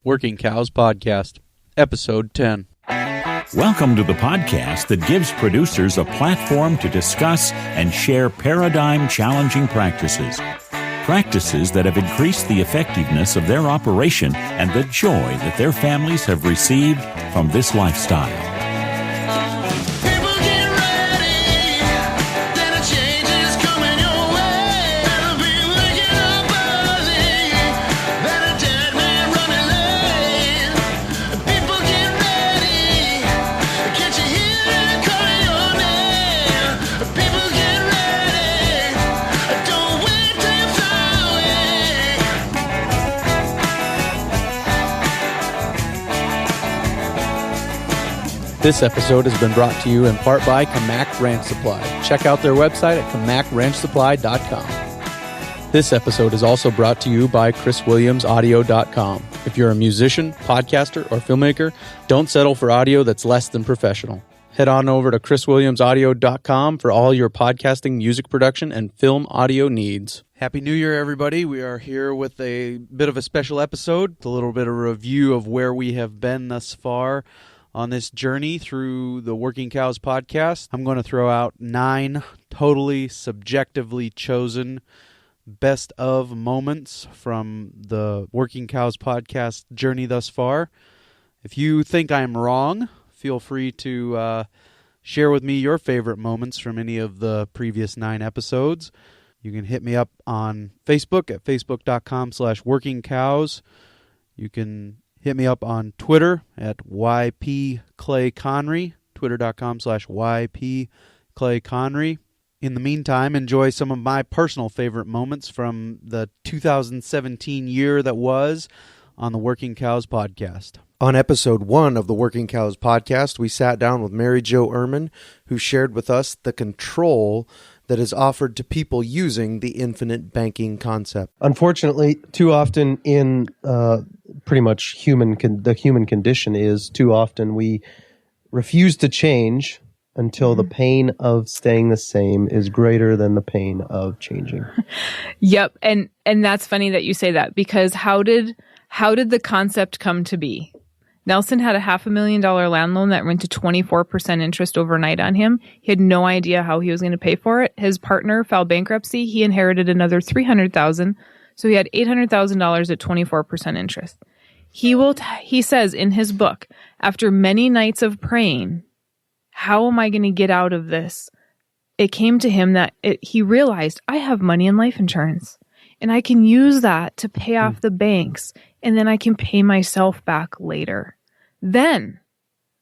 Working Cows Podcast, Episode 10. Welcome to the podcast that gives producers a platform to discuss and share paradigm-challenging practices. Practices that have increased the effectiveness of their operation and the joy that their families have received from this lifestyle. This episode has been brought to you in part by Kamac Ranch Supply. Check out their website at kamacranchsupply.com. This episode is also brought to you by chriswilliamsaudio.com. If you're a musician, podcaster, or filmmaker, don't settle for audio that's less than professional. Head on over to chriswilliamsaudio.com for all your podcasting, music production, and film audio needs. Happy New Year, everybody. We are here with a bit of a special episode, a little bit of a review of where we have been thus far on this journey through the Working Cows podcast. I'm going to throw out 9 totally subjectively chosen best of moments from the Working Cows podcast journey thus far. If you think I'm wrong, feel free to share with me your favorite moments from any of the previous 9 episodes. You can hit me up on Facebook at facebook.com/workingcows. You can hit me up on Twitter at YPClayConnery, twitter.com/YPClayConnery. In the meantime, enjoy some of my personal favorite moments from the 2017 year that was on the Working Cows podcast. On episode 1 of the Working Cows podcast, we sat down with Mary Jo Ehrman, who shared with us the control that is offered to people using the infinite banking concept. Unfortunately, too often in pretty much the human condition is too often we refuse to change until the pain of staying the same is greater than the pain of changing. Yep, and that's funny that you say that, because how did the concept come to be? Nelson had a $500,000 land loan that went to 24% interest overnight on him. He had no idea how he was going to pay for it. His partner filed bankruptcy. He inherited another $300,000, so he had $800,000 at 24% interest. He says in his book, after many nights of praying, how am I going to get out of this? It came to him that he realized, I have money in life insurance, and I can use that to pay off the banks, and then I can pay myself back later. Then,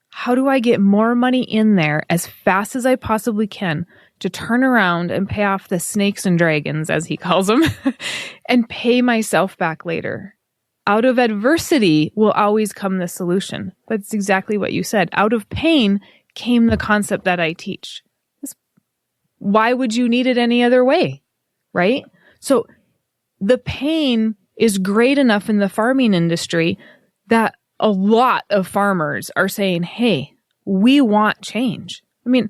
how do I get more money in there as fast as I possibly can to turn around and pay off the snakes and dragons, as he calls them, and pay myself back later? Out of adversity will always come the solution. But it's exactly what you said. Out of pain came the concept that I teach. Why would you need it any other way? Right? So the pain is great enough in the farming industry that a lot of farmers are saying, hey, we want change. I mean,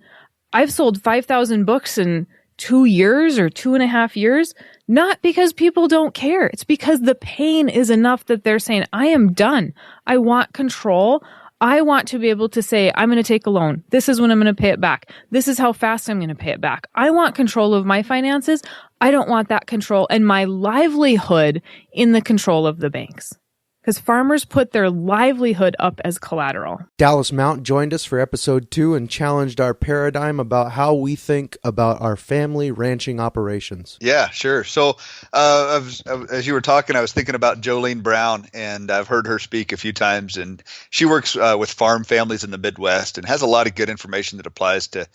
I've sold 5,000 books in 2 years or 2.5 years, not because people don't care. It's because the pain is enough that they're saying, I am done. I want control. I want to be able to say, I'm going to take a loan. This is when I'm going to pay it back. This is how fast I'm going to pay it back. I want control of my finances. I don't want that control and my livelihood in the control of the banks. Because farmers put their livelihood up as collateral. Dallas Mount joined us for episode 2 and challenged our paradigm about how we think about our family ranching operations. Yeah, sure. So as you were talking, I was thinking about Jolene Brown, and I've heard her speak a few times, and she works with farm families in the Midwest and has a lot of good information that applies to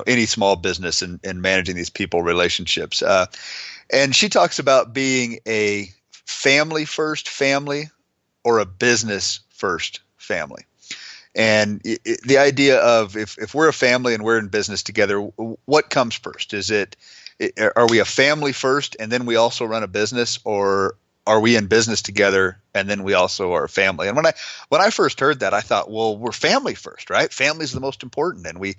any small business and managing these people relationships. And she talks about being a family first family or a business first family. And the idea of if we're a family and we're in business together, what comes first? Are we a family first and then we also run a business, or are we in business together, and then we also are a family. And when I first heard that, I thought, well, we're family first, right? Family's the most important, and we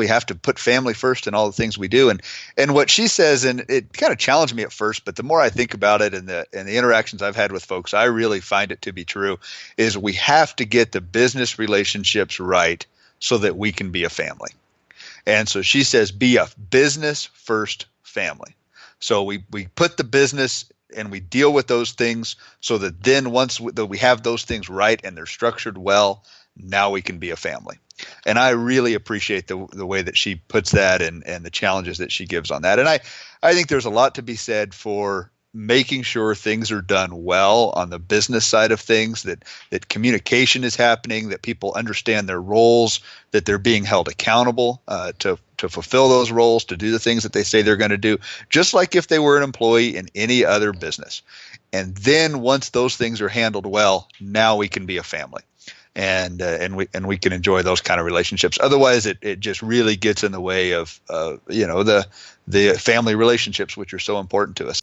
have to put family first in all the things we do. And what she says, and it kind of challenged me at first, but the more I think about it and the interactions I've had with folks, I really find it to be true, is we have to get the business relationships right so that we can be a family. And so she says, be a business first family. So we put the business and we deal with those things so that then once we have those things right and they're structured well, now we can be a family. And I really appreciate the way that she puts that and the challenges that she gives on that. And I think there's a lot to be said for making sure things are done well on the business side of things, that communication is happening, that people understand their roles, that they're being held accountable to fulfill those roles, to do the things that they say they're going to do, just like if they were an employee in any other business. And then once those things are handled well, now we can be a family. And we can enjoy those kind of relationships. Otherwise, it just really gets in the way of the family relationships, which are so important to us.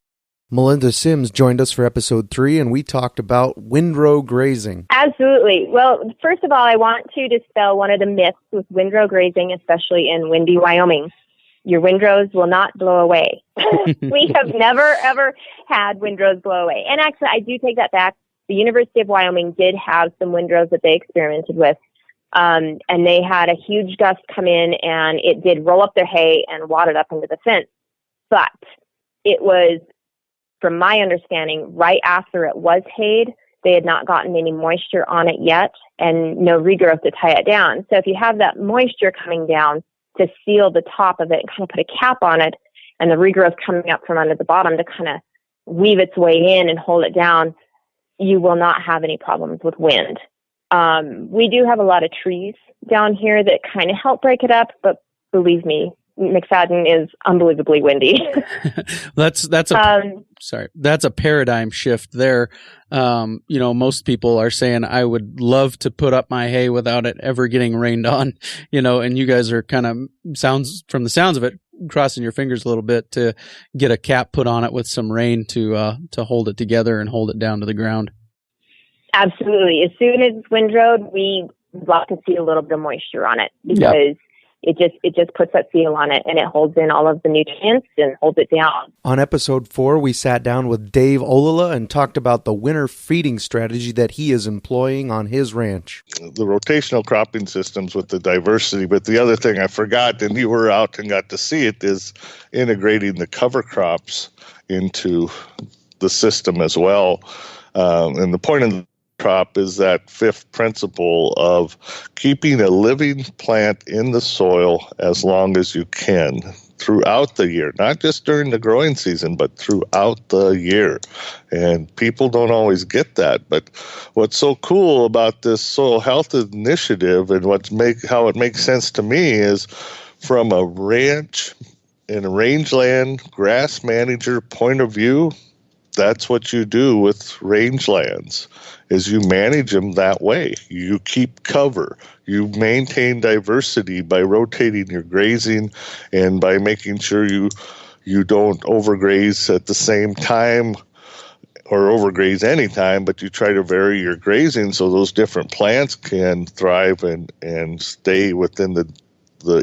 Melinda Sims joined us for episode 3, and we talked about windrow grazing. Absolutely. Well, first of all, I want to dispel one of the myths with windrow grazing, especially in windy Wyoming. Your windrows will not blow away. We have never, ever had windrows blow away. And actually, I do take that back. The University of Wyoming did have some windrows that they experimented with. And they had a huge gust come in, and it did roll up their hay and wad it up into the fence. But it was, from my understanding, right after it was hayed, they had not gotten any moisture on it yet and no regrowth to tie it down. So if you have that moisture coming down to seal the top of it and kind of put a cap on it, and the regrowth coming up from under the bottom to kind of weave its way in and hold it down, you will not have any problems with wind. We do have a lot of trees down here that kind of help break it up, but believe me, McFadden is unbelievably windy. That's a paradigm shift there. Most people are saying, I would love to put up my hay without it ever getting rained on, and you guys are kind of from the sounds of it, crossing your fingers a little bit to get a cap put on it with some rain to hold it together and hold it down to the ground. Absolutely. As soon as it's windrowed, we love to see a little bit of moisture on it because it just puts that seal on it, and it holds in all of the nutrients and holds it down. On episode 4, we sat down with Dave Olala and talked about the winter feeding strategy that he is employing on his ranch. The rotational cropping systems with the diversity, but the other thing I forgot, and you were out and got to see it, is integrating the cover crops into the system as well. And the point of the crop is that fifth principle of keeping a living plant in the soil as long as you can throughout the year, not just during the growing season, but throughout the year. And people don't always get that. But what's so cool about this soil health initiative and how it makes sense to me is from a ranch and a rangeland grass manager point of view, that's what you do with rangelands, is you manage them that way. You keep cover. You maintain diversity by rotating your grazing and by making sure you don't overgraze at the same time or overgraze any time, but you try to vary your grazing so those different plants can thrive and stay within the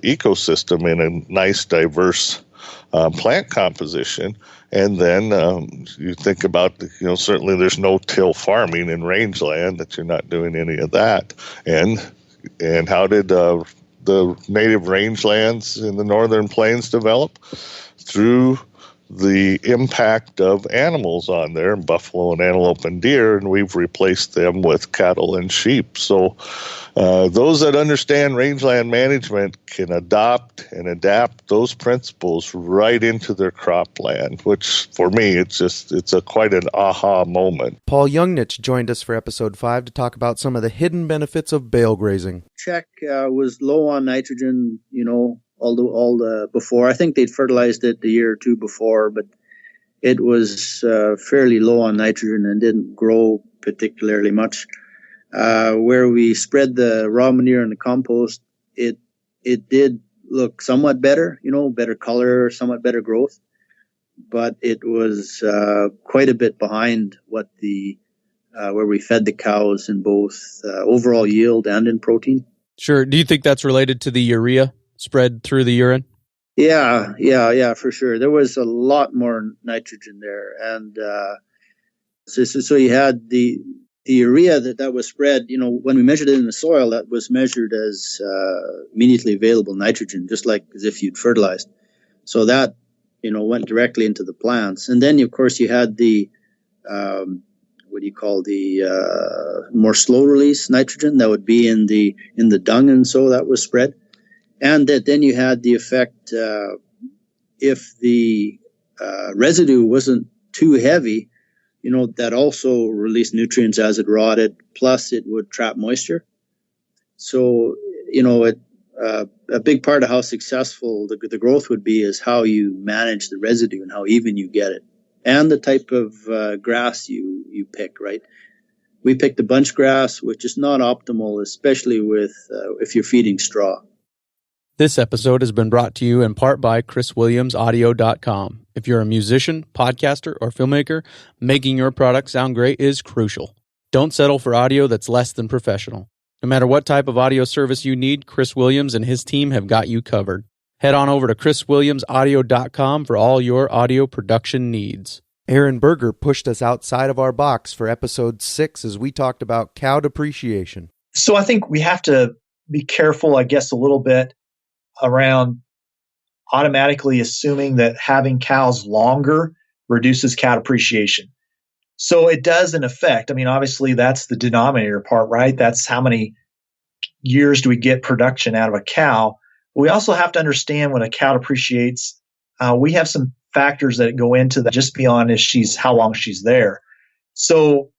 ecosystem in a nice, diverse plant composition. And then you think about, certainly there's no-till farming in rangeland, that you're not doing any of that. And how did the native rangelands in the northern plains develop? Through the impact of animals on there, buffalo and antelope and deer, and we've replaced them with cattle and sheep. So those that understand rangeland management can adopt and adapt those principles right into their cropland, which for me, it's quite an aha moment. Paul Youngnich joined us for episode 5 to talk about some of the hidden benefits of bale grazing. Check was low on nitrogen, all the before. I think they'd fertilized it the year or two before, but it was fairly low on nitrogen and didn't grow particularly much. Where we spread the raw manure and the compost, it did look somewhat better, better color, somewhat better growth. but it was quite a bit behind what the where we fed the cows in both overall yield and in protein. Sure. Do you think that's related to the urea spread through the urine? Yeah, for sure. There was a lot more nitrogen there, and so you had the urea that was spread. When we measured it in the soil, that was measured as immediately available nitrogen, just like as if you'd fertilized. So that went directly into the plants, and then of course you had the more slow release nitrogen that would be in the dung, and so that was spread. And that then you had the effect, if the residue wasn't too heavy, that also released nutrients as it rotted, plus it would trap moisture. So, a big part of how successful the growth would be is how you manage the residue and how even you get it, and the type of grass you pick, right? We picked the bunch grass, which is not optimal, especially if you're feeding straw. This episode has been brought to you in part by ChrisWilliamsAudio.com. If you're a musician, podcaster, or filmmaker, making your product sound great is crucial. Don't settle for audio that's less than professional. No matter what type of audio service you need, Chris Williams and his team have got you covered. Head on over to ChrisWilliamsAudio.com for all your audio production needs. Aaron Berger pushed us outside of our box for episode 6 as we talked about cow depreciation. So I think we have to be careful, I guess, a little bit around automatically assuming that having cows longer reduces cow depreciation. So it does in effect. I mean, obviously that's the denominator part, right? That's how many years do we get production out of a cow. But we also have to understand when a cow depreciates, we have some factors that go into that just beyond how long she's there. So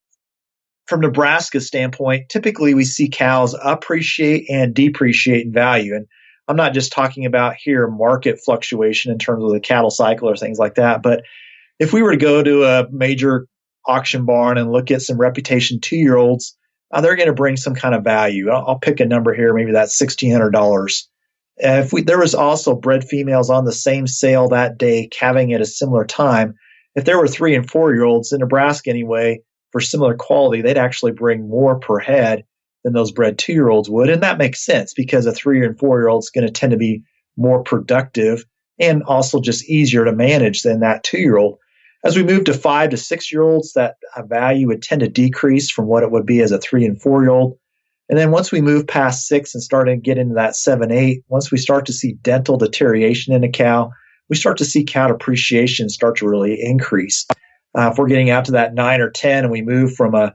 from Nebraska's standpoint, typically we see cows appreciate and depreciate in value. And I'm not just talking about here market fluctuation in terms of the cattle cycle or things like that. But if we were to go to a major auction barn and look at some reputation 2-year-olds, they're going to bring some kind of value. I'll pick a number here. Maybe that's $1,600. There was also bred females on the same sale that day, calving at a similar time. If there were 3 and 4-year-olds in Nebraska anyway, for similar quality, they'd actually bring more per head than those bred 2-year-olds would. And that makes sense because a 3 and 4-year-old is going to tend to be more productive and also just easier to manage than that 2-year-old. As we move to 5 to 6-year-olds, that value would tend to decrease from what it would be as a 3 and 4-year-old. And then once we move past 6 and start to get into that 7, 8, once we start to see dental deterioration in a cow, we start to see cow depreciation start to really increase. If we're getting out to that 9 or 10 and we move from a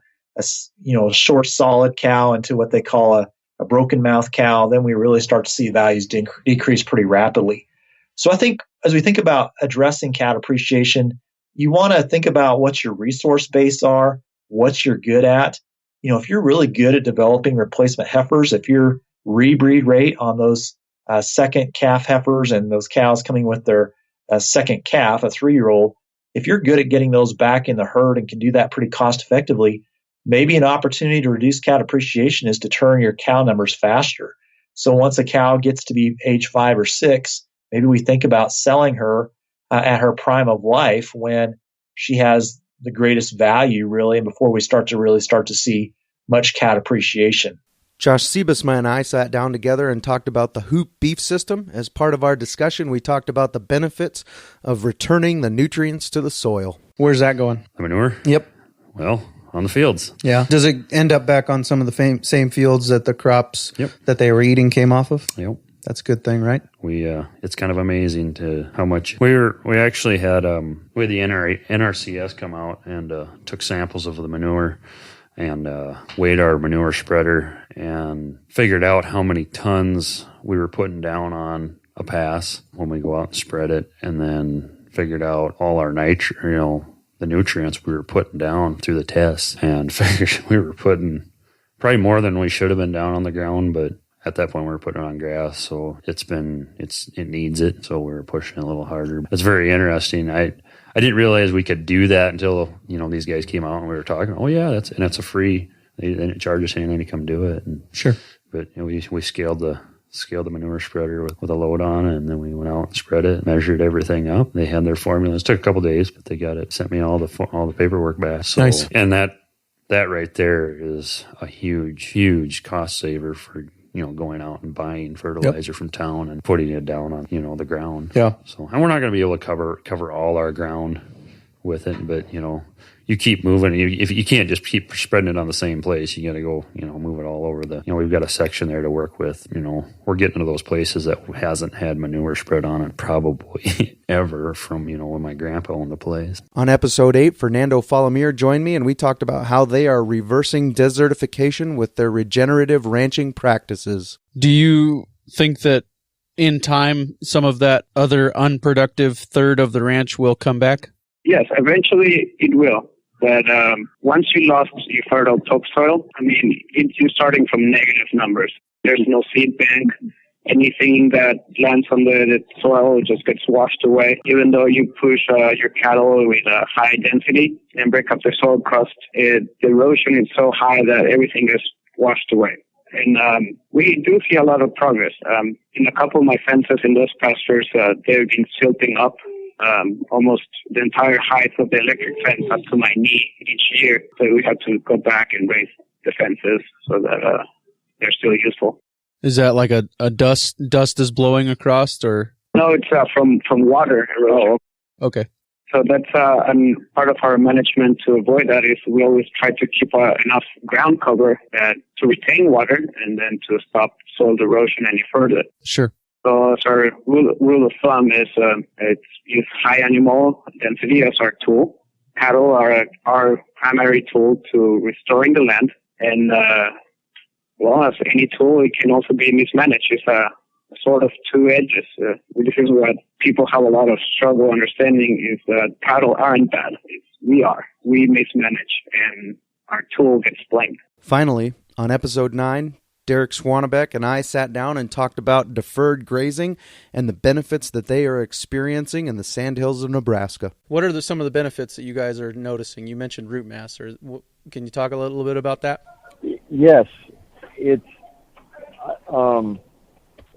short solid cow into what they call a broken mouth cow, then we really start to see values decrease pretty rapidly. So I think as we think about addressing cow depreciation, you want to think about what your resource base are, what you're good at. If you're really good at developing replacement heifers, if your rebreed rate on those second calf heifers and those cows coming with their second calf, a 3-year-old, if you're good at getting those back in the herd and can do that pretty cost effectively, maybe an opportunity to reduce cow depreciation is to turn your cow numbers faster. So once a cow gets to be age 5 or 6, maybe we think about selling her at her prime of life when she has the greatest value, really, and before we start to see much cow depreciation. Josh Siebesma and I sat down together and talked about the hoop beef system. As part of our discussion, we talked about the benefits of returning the nutrients to the soil. Where's that going? The manure? Yep. Well, on the fields. Yeah. Does it end up back on some of the same fields that the crops that they were eating came off of? Yep. That's a good thing, right? It's kind of amazing to how much we actually had the NRCS come out and took samples of the manure and weighed our manure spreader and figured out how many tons we were putting down on a pass when we go out and spread it, and then figured out all our the nutrients we were putting down through the tests, and figured we were putting probably more than we should have been down on the ground, but at that point we were putting it on grass, so it needs it, so we were pushing it a little harder. It's very interesting. I didn't realize we could do that until these guys came out and we were talking. Oh yeah, that's a free. They didn't charge us anything to come do it. And, sure. But we scaled the scaled the manure spreader with a load on it, and then we went out and spread it, measured everything up. They had their formulas. It took a couple days, but they got it, sent me all the paperwork back. So, nice. And that right there is a huge cost saver for, going out and buying fertilizer from town and putting it down on, the ground. Yeah. So, and we're not going to be able to cover all our ground with it, but, you keep moving. If you can't just keep spreading it on the same place, you got to go, move it all over we've got a section there to work with. We're getting to those places that hasn't had manure spread on it probably ever from, when my grandpa owned the place. On episode 8, Fernando Falomir joined me, and we talked about how they are reversing desertification with their regenerative ranching practices. Do you think that in time, some of that other unproductive third of the ranch will come back? Yes, eventually it will. But once you lost your fertile topsoil, you're starting from negative numbers. There's no seed bank. Anything that lands on the soil just gets washed away. Even though you push your cattle with a high density and break up the soil crust, the erosion is so high that everything gets washed away. And we do see a lot of progress. In a couple of my fences in those pastures, they've been silting up. Almost the entire height of the electric fence up to my knee each year. So we have to go back and raise the fences so that they're still useful. Is that like a dust is blowing across, or? No, it's from water erosion. Okay. So that's part of our management to avoid that is we always try to keep enough ground cover to retain water and then to stop soil erosion any further. Sure. So as our rule of thumb is it's use high animal density as our tool. Cattle are our primary tool to restoring the land. And, as any tool, it can also be mismanaged. It's a sort of two edges. This is what people have a lot of struggle understanding is that cattle aren't bad. We mismanage, and our tool gets blamed. Finally, on episode 9, Derek Swanebeck and I sat down and talked about deferred grazing and the benefits that they are experiencing in the Sandhills of Nebraska. What are some of the benefits that you guys are noticing? You mentioned root mass. Can you talk a little bit about that? Yes. It's,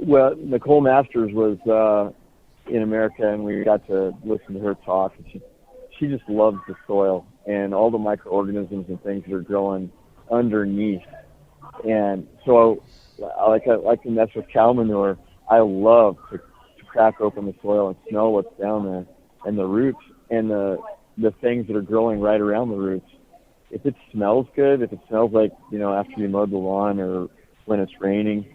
Nicole Masters was in America, and we got to listen to her talk. And she just loves the soil and all the microorganisms and things that are growing underneath. And so, like to mess with cow manure, I love to crack open the soil and smell what's down there, and the roots and the things that are growing right around the roots. If it smells good, if it smells like after you mowed the lawn or when it's raining,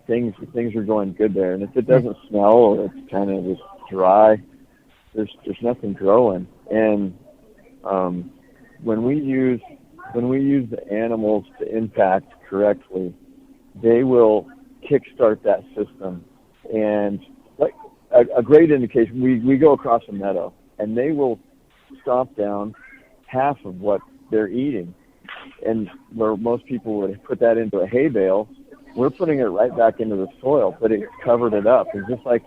things are going good there. And if it doesn't smell or it's kind of just dry, there's nothing growing. And when we use the animals to impact correctly, they will kickstart that system. And like a great indication, we go across a meadow, and they will stomp down half of what they're eating. And where most people would put that into a hay bale, we're putting it right back into the soil, but it's covered it up. It's just like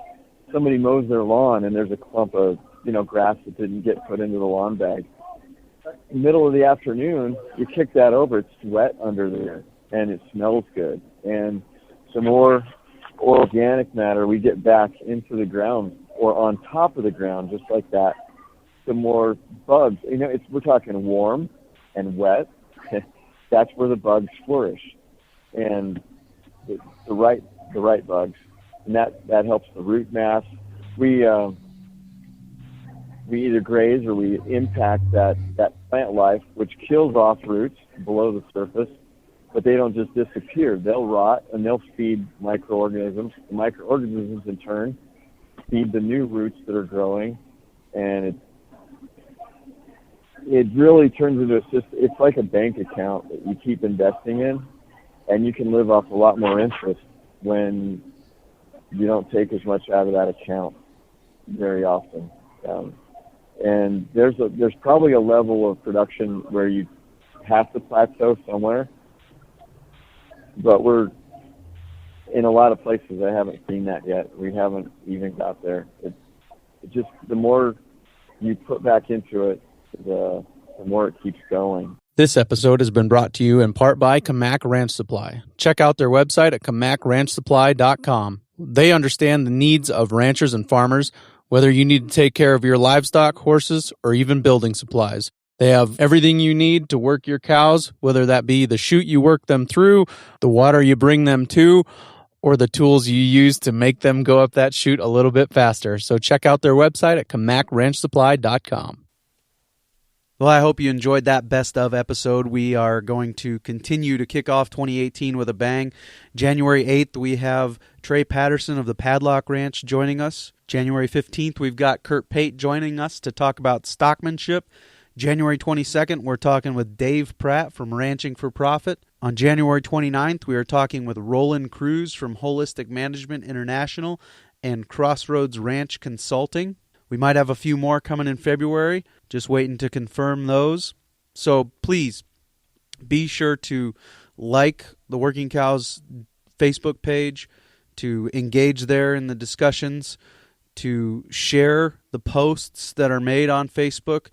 somebody mows their lawn and there's a clump of grass that didn't get put into the lawn bag. Middle of the afternoon, you kick that over, it's wet under there, and it smells good. And some more organic matter we get back into the ground or on top of the ground, just like that. Some more bugs. We're talking warm and wet. That's where the bugs flourish, and the right bugs, and that helps the root mass. We either graze or we impact that plant life, which kills off roots below the surface, but they don't just disappear. They'll rot and they'll feed microorganisms. The microorganisms in turn feed the new roots that are growing, and it really turns into a system. It's like a bank account that you keep investing in, and you can live off a lot more interest when you don't take as much out of that account very often. And there's probably a level of production where you have to plateau somewhere, but we're in a lot of places. I haven't seen that yet. We haven't even got there. It just, the more you put back into it, the more it keeps going. This episode has been brought to you in part by Kamak Ranch Supply. Check out their website at kamakranchsupply.com. They understand the needs of ranchers and farmers, whether you need to take care of your livestock, horses, or even building supplies. They have everything you need to work your cows, whether that be the chute you work them through, the water you bring them to, or the tools you use to make them go up that chute a little bit faster. So check out their website at kamakranchsupply.com. Well, I hope you enjoyed that best of episode. We are going to continue to kick off 2018 with a bang. January 8th, we have Trey Patterson of the Padlock Ranch joining us. January 15th, we've got Kurt Pate joining us to talk about stockmanship. January 22nd, we're talking with Dave Pratt from Ranching for Profit. On January 29th, we are talking with Roland Cruz from Holistic Management International and Crossroads Ranch Consulting. We might have a few more coming in February, just waiting to confirm those. So please be sure to like the Working Cows Facebook page, to engage there in the discussions, to share the posts that are made on Facebook.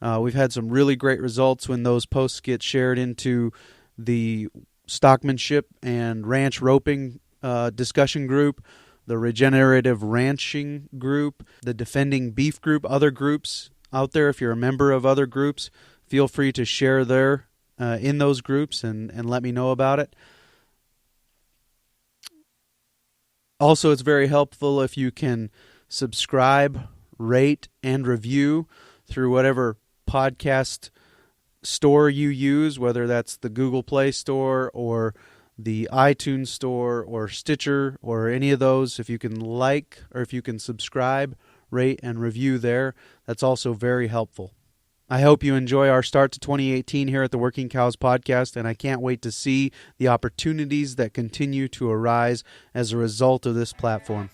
We've had some really great results when those posts get shared into the stockmanship and ranch roping discussion group, the regenerative ranching group, the defending beef group, other groups out there. If you're a member of other groups, feel free to share there in those groups and let me know about it. Also, it's very helpful if you can subscribe, rate, and review through whatever podcast store you use, whether that's the Google Play Store or the iTunes Store or Stitcher or any of those. If you can like or if you can subscribe, rate, and review there, that's also very helpful. I hope you enjoy our start to 2018 here at the Working Cows Podcast, and I can't wait to see the opportunities that continue to arise as a result of this platform.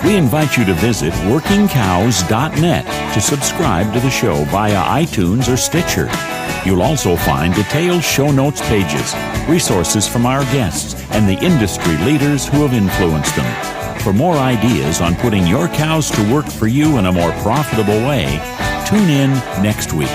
We invite you to visit workingcows.net to subscribe to the show via iTunes or Stitcher. You'll also find detailed show notes pages, resources from our guests, and the industry leaders who have influenced them. For more ideas on putting your cows to work for you in a more profitable way, tune in next week.